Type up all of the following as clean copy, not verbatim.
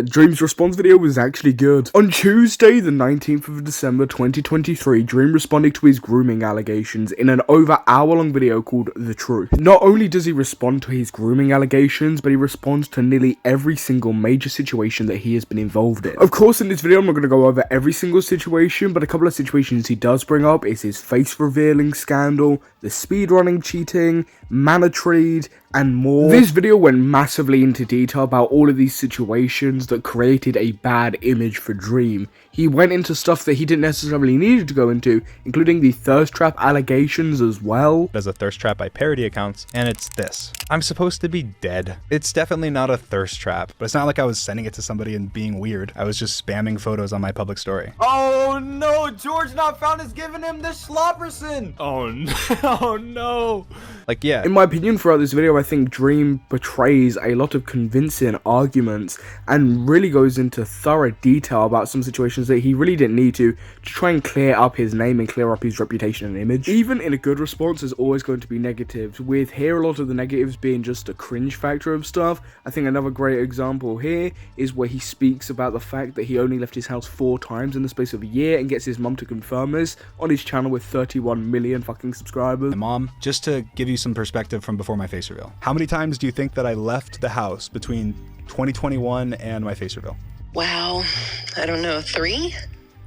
Dream's response video was actually good. On Tuesday, the 19th of December 2023, Dream responded to his grooming allegations in an over hour-long video called The Truth. Not only does he respond to his grooming allegations, but he responds to nearly every single major situation that he has been involved in. Of course, in this video, I'm not going to go over every single situation, but a couple of situations he does bring up is his face revealing scandal, the speedrunning cheating, Manatreed, and more. This video went massively into detail about all of these situations that created a bad image for Dream. He went into stuff that he didn't necessarily need to go into, including the thirst trap allegations as well. As a thirst trap by parody accounts, and it's this. I'm supposed to be dead. It's definitely not a thirst trap, but it's not like I was sending it to somebody and being weird. I was just spamming photos on my public story. Oh no, George Not Found is giving him the Schlopperson. Oh no, oh no. Like, yeah. In my opinion, throughout this video, I think Dream portrays a lot of convincing arguments and really goes into thorough detail about some situations that he really didn't need to try and clear up his name and clear up his reputation and image. Even in a good response, there's always going to be negatives, with here a lot of the negatives being just a cringe factor of stuff. I think another great example here is where he speaks about the fact that he only left his house 4 times in the space of a year and gets his mum to confirm this on his channel with 31 million fucking subscribers. My mom, just to give you some perspective from before my face reveal, how many times do you think that I left the house between 2021 and my face reveal? Wow, I don't know, 3?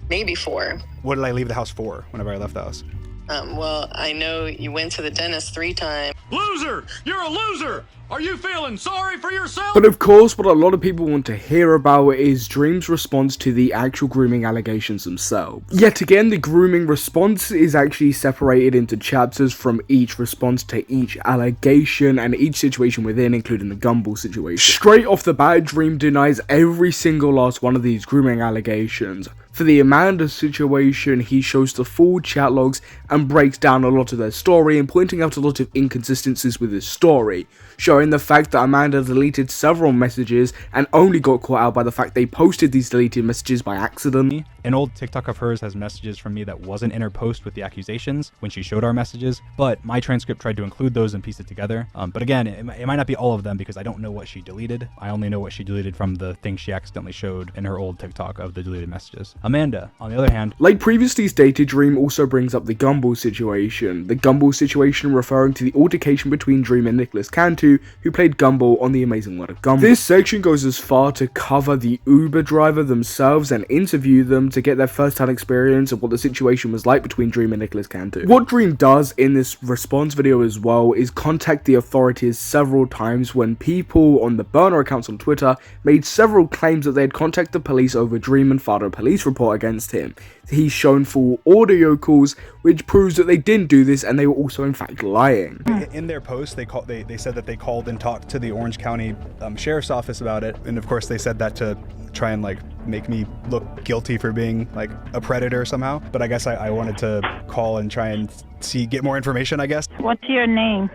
Maybe 4. What did I leave the house for whenever I left the house? Well, I know you went to the dentist 3 times. Loser! You're a loser! Are you feeling sorry for yourself? But of course, what a lot of people want to hear about is Dream's response to the actual grooming allegations themselves. Yet again, the grooming response is actually separated into chapters from each response to each allegation and each situation within, including the Gumball situation. Straight off the bat, Dream denies every single last one of these grooming allegations. For the Amanda situation, he shows the full chat logs and breaks down a lot of their story and pointing out a lot of inconsistencies with his story, showing the fact that Amanda deleted several messages and only got caught out by the fact they posted these deleted messages by accident. An old TikTok of hers has messages from me that wasn't in her post with the accusations when she showed our messages, but my transcript tried to include those and piece it together. But again, it might not be all of them because I don't know what she deleted. I only know what she deleted from the thing she accidentally showed in her old TikTok of the deleted messages. Amanda, on the other hand, like previously stated, Dream also brings up the Gumball situation. The Gumball situation referring to the altercation between Dream and Nicholas Cantu, who played Gumball on The Amazing World of Gumball. This section goes as far to cover the Uber driver themselves and interview them to get their first-hand experience of what the situation was like between Dream and Nicholas Cantu. What Dream does in this response video as well is contact the authorities several times when people on the burner accounts on Twitter made several claims that they had contacted the police over Dream and filed a police report against him. He's shown full audio calls which proves that they didn't do this and they were also in fact lying. In their post, they said that they called and talked to the Orange County Sheriff's Office about it, and of course they said that to try and like make me look guilty for being like a predator somehow. But I guess I wanted to call and try and get more information, I guess. What's your name?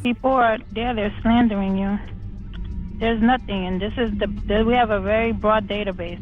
People are there, they're slandering you. There's nothing, and this is we have a very broad database.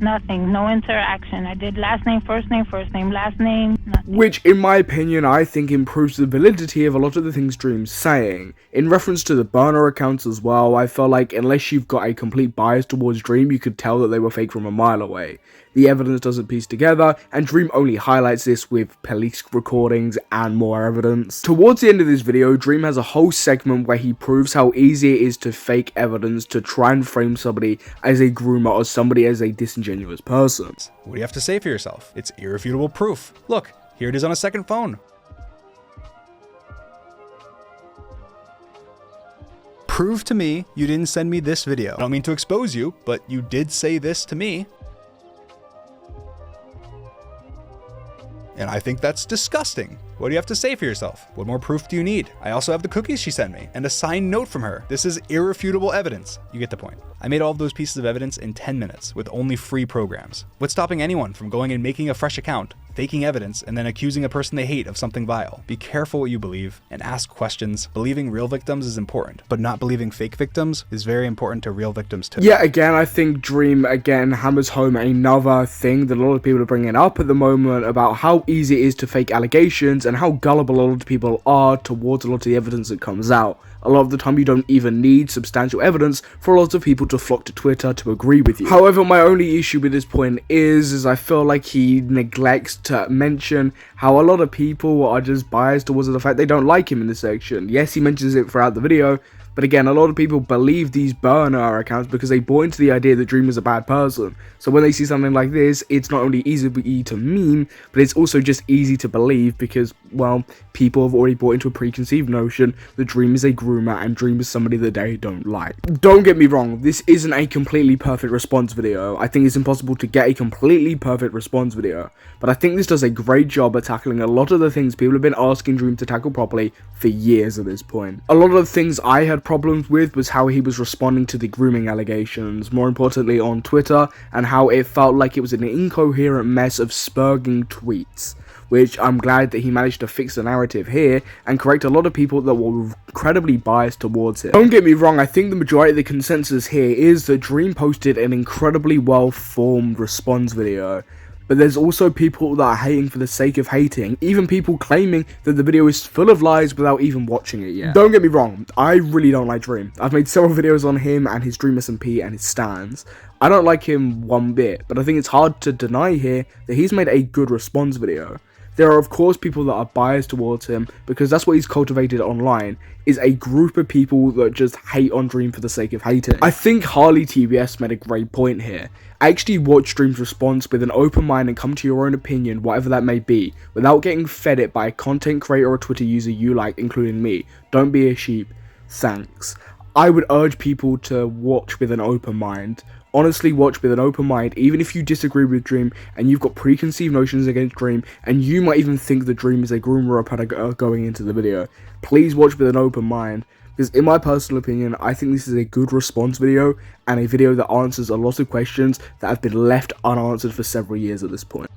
Nothing, no interaction. I did last name, first name, last name, nothing. Which, in my opinion, I think improves the validity of a lot of the things Dream's saying. In reference to the burner accounts as well, I felt like unless you've got a complete bias towards Dream, you could tell that they were fake from a mile away. The evidence doesn't piece together, and Dream only highlights this with police recordings and more evidence. Towards the end of this video, Dream has a whole segment where he proves how easy it is to fake evidence to try and frame somebody as a groomer or somebody as a disingenuous person. What do you have to say for yourself? It's irrefutable proof. Look, here it is on a second phone. Prove to me you didn't send me this video. I don't mean to expose you, but you did say this to me. And I think that's disgusting. What do you have to say for yourself? What more proof do you need? I also have the cookies she sent me and a signed note from her. This is irrefutable evidence. You get the point. I made all of those pieces of evidence in 10 minutes with only free programs. What's stopping anyone from going and making a fresh account, faking evidence, and then accusing a person they hate of something vile. Be careful what you believe and ask questions. Believing real victims is important, but not believing fake victims is very important to real victims too. Yeah, again, I think Dream again hammers home another thing that a lot of people are bringing up at the moment about how easy it is to fake allegations and how gullible a lot of people are towards a lot of the evidence that comes out. A lot of the time you don't even need substantial evidence for a lot of people to flock to Twitter to agree with you. However, my only issue with this point is I feel like he neglects to mention how a lot of people are just biased towards the fact they don't like him in this section. Yes, he mentions it throughout the video, but again, a lot of people believe these burner accounts because they bought into the idea that Dream is a bad person. So when they see something like this, it's not only easy to meme, but it's also just easy to believe because, well, people have already bought into a preconceived notion that Dream is a groomer and Dream is somebody that they don't like. Don't get me wrong, this isn't a completely perfect response video. I think it's impossible to get a completely perfect response video, but I think this does a great job at tackling a lot of the things people have been asking Dream to tackle properly for years at this point. A lot of the things I had problems with was how he was responding to the grooming allegations, more importantly on Twitter, and how it felt like it was an incoherent mess of spurging tweets, which I'm glad that he managed to fix the narrative here and correct a lot of people that were incredibly biased towards him. Don't get me wrong, I think the majority of the consensus here is that Dream posted an incredibly well-formed response video. But there's also people that are hating for the sake of hating, even people claiming that the video is full of lies without even watching it yet. Don't get me wrong, I really don't like Dream. I've made several videos on him and his Dream SMP and his stans. I don't like him one bit, but I think it's hard to deny here that he's made a good response video. There are of course people that are biased towards him because that's what he's cultivated online, is a group of people that just hate on Dream for the sake of hating. I think Harley TBS made a great point here. Actually watch Dream's response with an open mind and come to your own opinion, whatever that may be, without getting fed it by a content creator or Twitter user you like, including me. Don't be a sheep. Thanks. I would urge people to watch with an open mind. Honestly, watch with an open mind, even if you disagree with Dream and you've got preconceived notions against Dream, and you might even think that Dream is a groomer or a predator going into the video. Please watch with an open mind, because in my personal opinion, I think this is a good response video, and a video that answers a lot of questions that have been left unanswered for several years at this point.